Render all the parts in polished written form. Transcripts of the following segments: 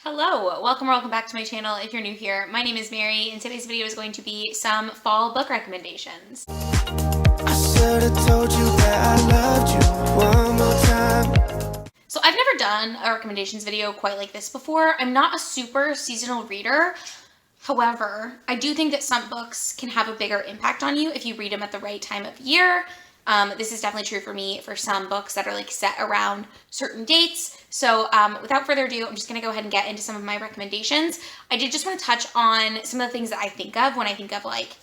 Hello, welcome back to my channel. If you're new here, my name is Mary, and today's video is going to be some fall book recommendations. I should have told you that I loved you one more time. So I've never done a recommendations video quite like this before. I'm not a super seasonal reader. However, I do think that some books can have a bigger impact on you if you read them at the right time of year. This is definitely true for me for some books that are like set around certain dates. So without further ado, I'm just going to go ahead and get into some of my recommendations. I did just want to touch on some of the things that I think of when I think of like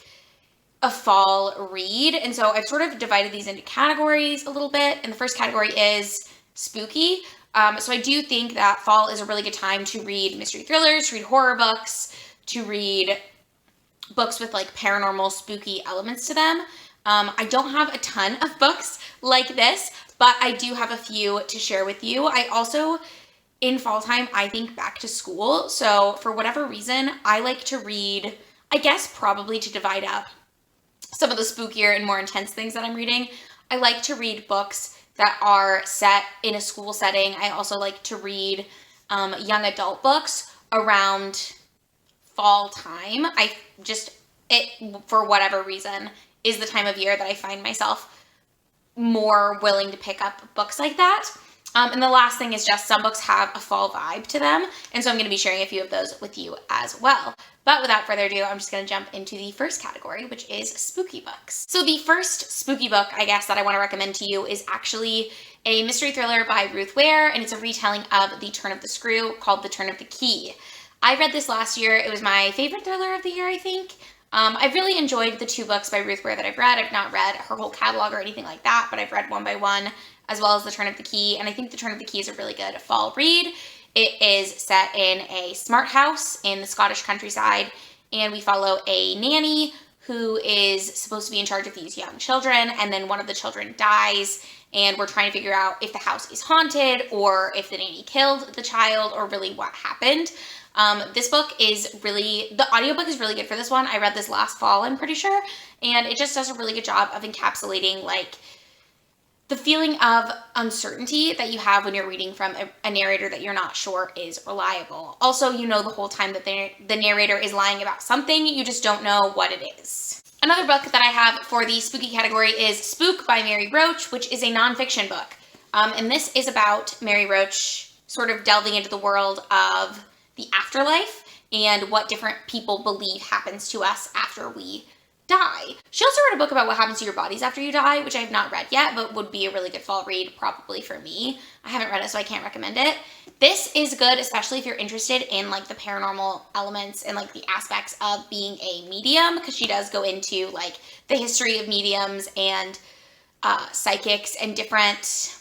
a fall read. And so I've sort of divided these into categories a little bit. And the first category is spooky. So I do think that fall is a really good time to read mystery thrillers, to read horror books, to read books with like paranormal, spooky elements to them. I don't have a ton of books like this, but I do have a few to share with you. I also, in fall time, I think back to school. So for whatever reason, I like to read, I guess probably to divide up some of the spookier and more intense things that I'm reading. I like to read books that are set in a school setting. I also like to read young adult books around fall time. For whatever reason, is the time of year that I find myself more willing to pick up books like that. And the last thing is just some books have a fall vibe to them. And so I'm going to be sharing a few of those with you as well. But without further ado, I'm just going to jump into the first category, which is spooky books. So the first spooky book, I guess, that I want to recommend to you is actually a mystery thriller by Ruth Ware, and it's a retelling of The Turn of the Screw called The Turn of the Key. I read this last year. It was my favorite thriller of the year, I think. I've really enjoyed the two books by Ruth Ware that I've read. I've not read her whole catalog or anything like that, but I've read one by one, as well as The Turn of the Key, and I think The Turn of the Key is a really good fall read. It is set in a smart house in the Scottish countryside, and we follow a nanny who is supposed to be in charge of these young children, and then one of the children dies, and we're trying to figure out if the house is haunted, or if the nanny killed the child, or really what happened. This book is the audiobook is really good for this one. I read this last fall, I'm pretty sure, and it just does a really good job of encapsulating like the feeling of uncertainty that you have when you're reading from a narrator that you're not sure is reliable. Also, you know the whole time that the narrator is lying about something, you just don't know what it is. Another book that I have for the spooky category is Spook by Mary Roach, which is a nonfiction book. And this is about Mary Roach sort of delving into the world of the afterlife and what different people believe happens to us after we die. She also wrote a book about what happens to your bodies after you die, which I have not read yet, but would be a really good fall read probably for me. I haven't read it, so I can't recommend it. This is good, especially if you're interested in like the paranormal elements and like the aspects of being a medium, because she does go into like the history of mediums and psychics and different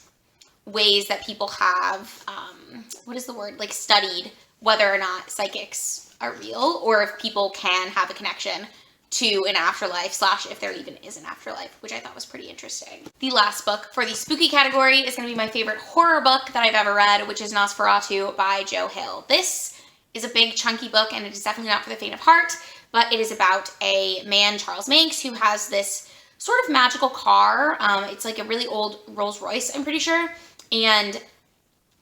ways that people have, like studied whether or not psychics are real, or if people can have a connection to an afterlife, / if there even is an afterlife, which I thought was pretty interesting. The last book for the spooky category is going to be my favorite horror book that I've ever read, which is Nosferatu by Joe Hill. This is a big chunky book, and it is definitely not for the faint of heart, but it is about a man, Charles Manx, who has this sort of magical car. It's like a really old Rolls Royce, I'm pretty sure, and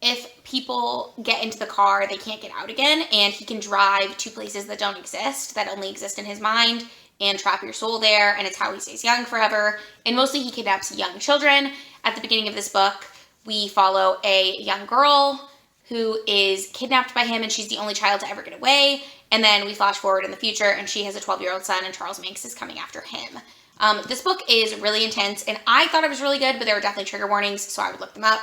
if people get into the car, they can't get out again, and he can drive to places that don't exist, that only exist in his mind, and trap your soul there, and it's how he stays young forever. And mostly he kidnaps young children. At the beginning of this book, we follow a young girl who is kidnapped by him, and she's the only child to ever get away. And then we flash forward in the future, and she has a 12-year-old son, and Charles Manx is coming after him. This book is really intense, and I thought it was really good, but there were definitely trigger warnings, so I would look them up.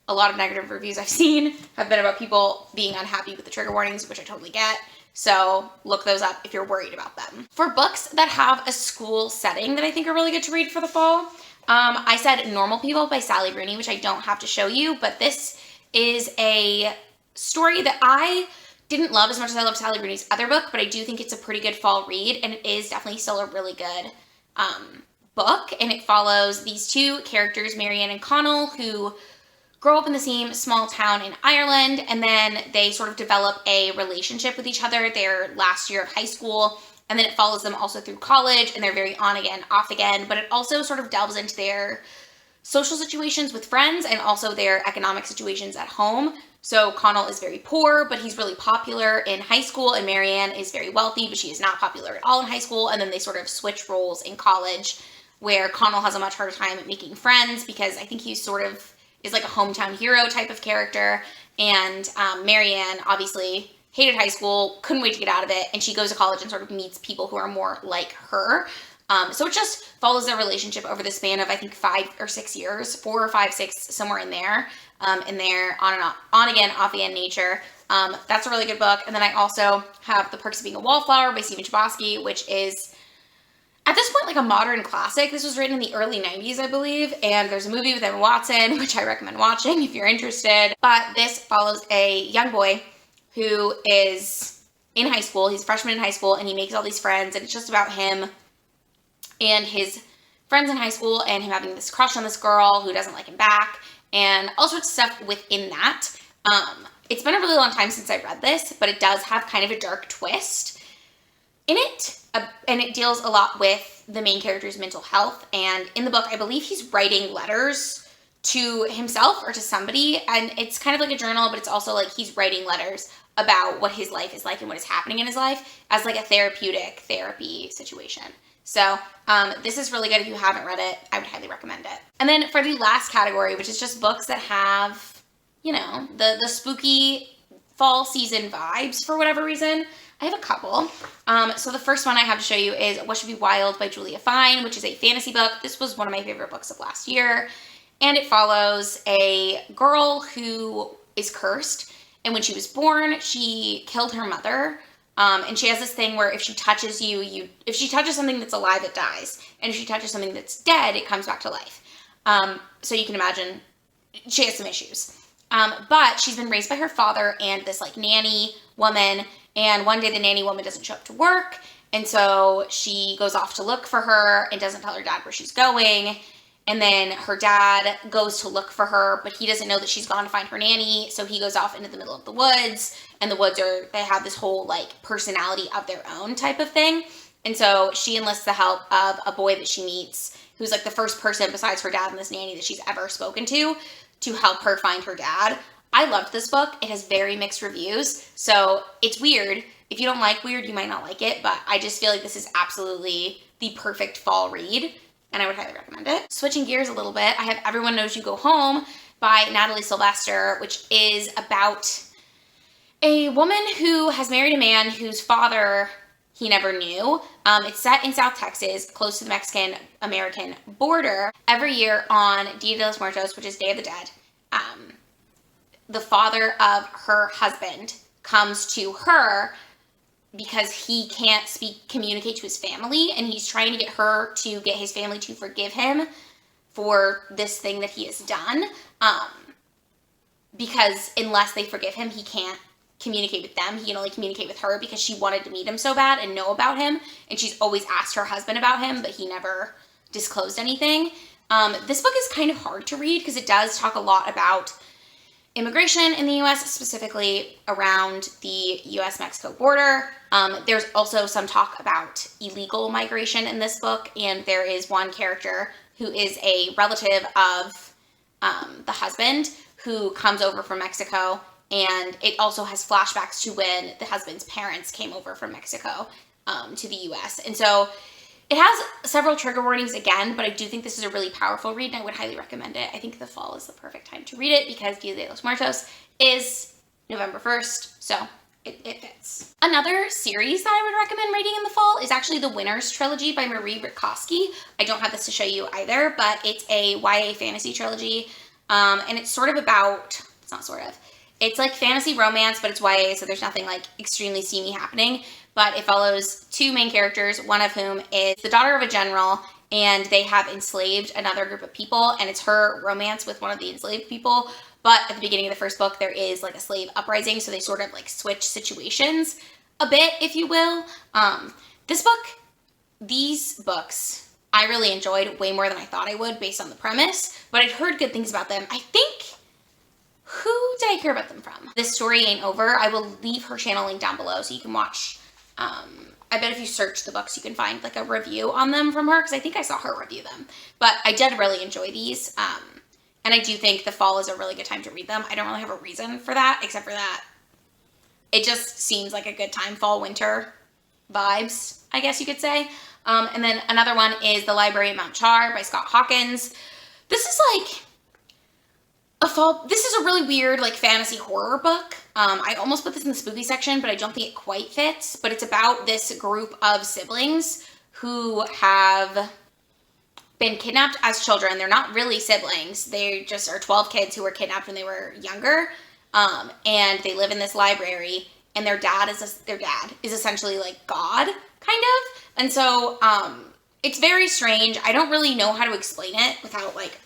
A lot of negative reviews I've seen have been about people being unhappy with the trigger warnings, which I totally get. So look those up if you're worried about them. For books that have a school setting that I think are really good to read for the fall, I said Normal People by Sally Rooney, which I don't have to show you, but this is a story that I didn't love as much as I love Sally Rooney's other book, but I do think it's a pretty good fall read, and it is definitely still a really good book, and it follows these two characters, Marianne and Connell, who grow up in the same small town in Ireland, and then they sort of develop a relationship with each other their last year of high school, and then it follows them also through college, and they're very on again, off again, but it also sort of delves into their social situations with friends and also their economic situations at home. So Connell is very poor, but he's really popular in high school, and Marianne is very wealthy, but she is not popular at all in high school. And then they sort of switch roles in college, where Connell has a much harder time at making friends because I think he sort of is like a hometown hero type of character. And Marianne obviously hated high school, couldn't wait to get out of it, and she goes to college and sort of meets people who are more like her. So it just follows their relationship over the span of, I think, 5 or 6 years, 4 or 5, 6, somewhere in there, in their on again, off again nature. That's a really good book. And then I also have The Perks of Being a Wallflower by Stephen Chbosky, which is, at this point, like a modern classic. This was written in the early 90s, I believe, and there's a movie with Emma Watson, which I recommend watching if you're interested. But this follows a young boy who is in high school. He's a freshman in high school, and he makes all these friends, and it's just about him and his friends in high school and him having this crush on this girl who doesn't like him back and all sorts of stuff within that. It's been a really long time since I read this, but it does have kind of a dark twist in it, and it deals a lot with the main character's mental health. And in the book, I believe he's writing letters to himself or to somebody, and it's kind of like a journal, but it's also like he's writing letters about what his life is like and what is happening in his life as like a therapy situation. So this is really good. If you haven't read it, I would highly recommend it. And then for the last category, which is just books that have, you know, the spooky fall season vibes for whatever reason, I have a couple. So the first one I have to show you is What Should Be Wild by Julia Fine, which is a fantasy book. This was one of my favorite books of last year. And it follows a girl who is cursed. And when she was born, she killed her mother. And she has this thing where if she touches if she touches something that's alive, it dies. And if she touches something that's dead, it comes back to life. So you can imagine she has some issues. But she's been raised by her father and this like nanny woman. And one day the nanny woman doesn't show up to work. And so she goes off to look for her and doesn't tell her dad where she's going. And then her dad goes to look for her, but he doesn't know that she's gone to find her nanny. So he goes off into the middle of the woods, and the woods they have this whole like personality of their own type of thing. And so she enlists the help of a boy that she meets, who's like the first person besides her dad and this nanny that she's ever spoken to help her find her dad. I loved this book. It has very mixed reviews. So it's weird. If you don't like weird, you might not like it, but I just feel like this is absolutely the perfect fall read, and I would highly recommend it. Switching gears a little bit, I have Everyone Knows You Go Home by Natalie Sylvester, which is about a woman who has married a man whose father he never knew. It's set in South Texas, close to the Mexican-American border. Every year on Dia de los Muertos, which is Day of the Dead, the father of her husband comes to her because he can't communicate to his family, and he's trying to get her to get his family to forgive him for this thing that he has done. Because unless they forgive him, he can't communicate with them. He can only communicate with her because she wanted to meet him so bad and know about him, and she's always asked her husband about him, but he never disclosed anything. This book is kind of hard to read because it does talk a lot about immigration in the U.S., specifically around the U.S.-Mexico border. There's also some talk about illegal migration in this book, and there is one character who is a relative of the husband who comes over from Mexico, and it also has flashbacks to when the husband's parents came over from Mexico to the U.S. And so it has several trigger warnings again, but I do think this is a really powerful read, and I would highly recommend it. I think the fall is the perfect time to read it because Dia de los Muertos is November 1st, so it fits. Another series that I would recommend reading in the fall is actually the Winners Trilogy by Marie Ritkoski. I don't have this to show you either, but it's a YA fantasy trilogy, and it's sort of about, it's not sort of, it's like fantasy romance, but it's YA, so there's nothing like extremely steamy happening. But it follows two main characters, one of whom is the daughter of a general, and they have enslaved another group of people, and it's her romance with one of the enslaved people. But at the beginning of the first book, there is like a slave uprising, so they sort of like switch situations a bit, if you will. These books, I really enjoyed way more than I thought I would based on the premise, but I'd heard good things about them. I think, who did I hear about them from? This Story Ain't Over. I will leave her channel link down below so you can watch. I bet if you search the books, you can find like a review on them from her, because I think I saw her review them. But I did really enjoy these. And I do think the fall is a really good time to read them. I don't really have a reason for that, except for that it just seems like a good time, fall, winter vibes, I guess you could say. And then another one is The Library at Mount Char by Scott Hawkins. This is like this is a really weird like fantasy horror book. I almost put this in the spooky section, but I don't think it quite fits. But it's about this group of siblings who have been kidnapped as children. They're not really siblings. They just are 12 kids who were kidnapped when they were younger. And they live in this library, and their dad is essentially like God, kind of. And so it's very strange. I don't really know how to explain it without like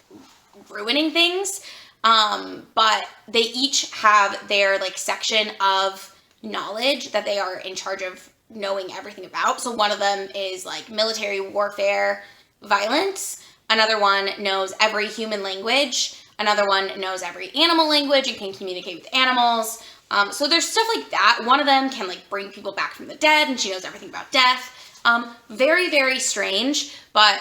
ruining things. But they each have their like section of knowledge that they are in charge of knowing everything about. So one of them is like military warfare, violence. Another one knows every human language. Another one knows every animal language and can communicate with animals. So there's stuff like that. One of them can like bring people back from the dead, and she knows everything about death. Very, very strange, but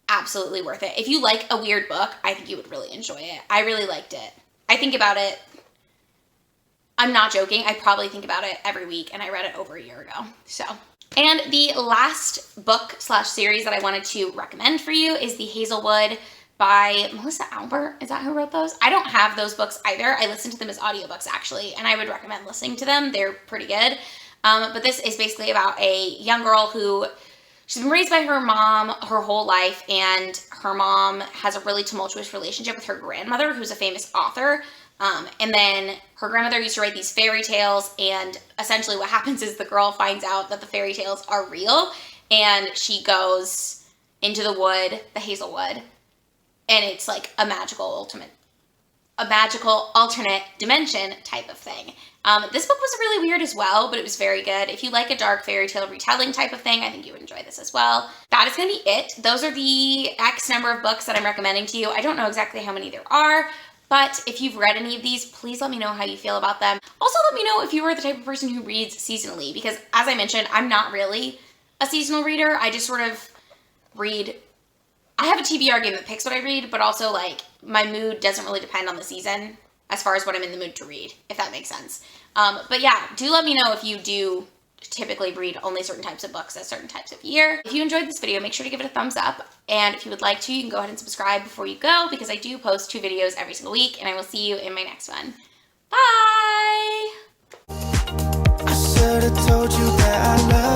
absolutely worth it. If you like a weird book, I think you would really enjoy it. I really liked it. I think about it. I'm not joking. I probably think about it every week, and I read it over a year ago. So, and the last book / series that I wanted to recommend for you is The Hazelwood by Melissa Albert. Is that who wrote those? I don't have those books either. I listen to them as audiobooks actually, and I would recommend listening to them. They're pretty good. But this is basically about a young girl who she's been raised by her mom her whole life, and her mom has a really tumultuous relationship with her grandmother, who's a famous author. And then her grandmother used to write these fairy tales, and essentially what happens is the girl finds out that the fairy tales are real, and she goes into the wood, the Hazelwood, and it's like a magical alternate dimension type of thing. This book was really weird as well, but it was very good. If you like a dark fairy tale retelling type of thing, I think you would enjoy this as well. That is going to be it. Those are the X number of books that I'm recommending to you. I don't know exactly how many there are, but if you've read any of these, please let me know how you feel about them. Also, let me know if you are the type of person who reads seasonally, because as I mentioned, I'm not really a seasonal reader. I just sort of read. I have a TBR game that picks what I read, but also like my mood doesn't really depend on the season as far as what I'm in the mood to read, if that makes sense. But yeah, do let me know if you do typically read only certain types of books at certain types of year. If you enjoyed this video, make sure to give it a thumbs up. And if you would like to, you can go ahead and subscribe before you go, because I do post 2 videos every single week, and I will see you in my next one. Bye! I should've told you that I love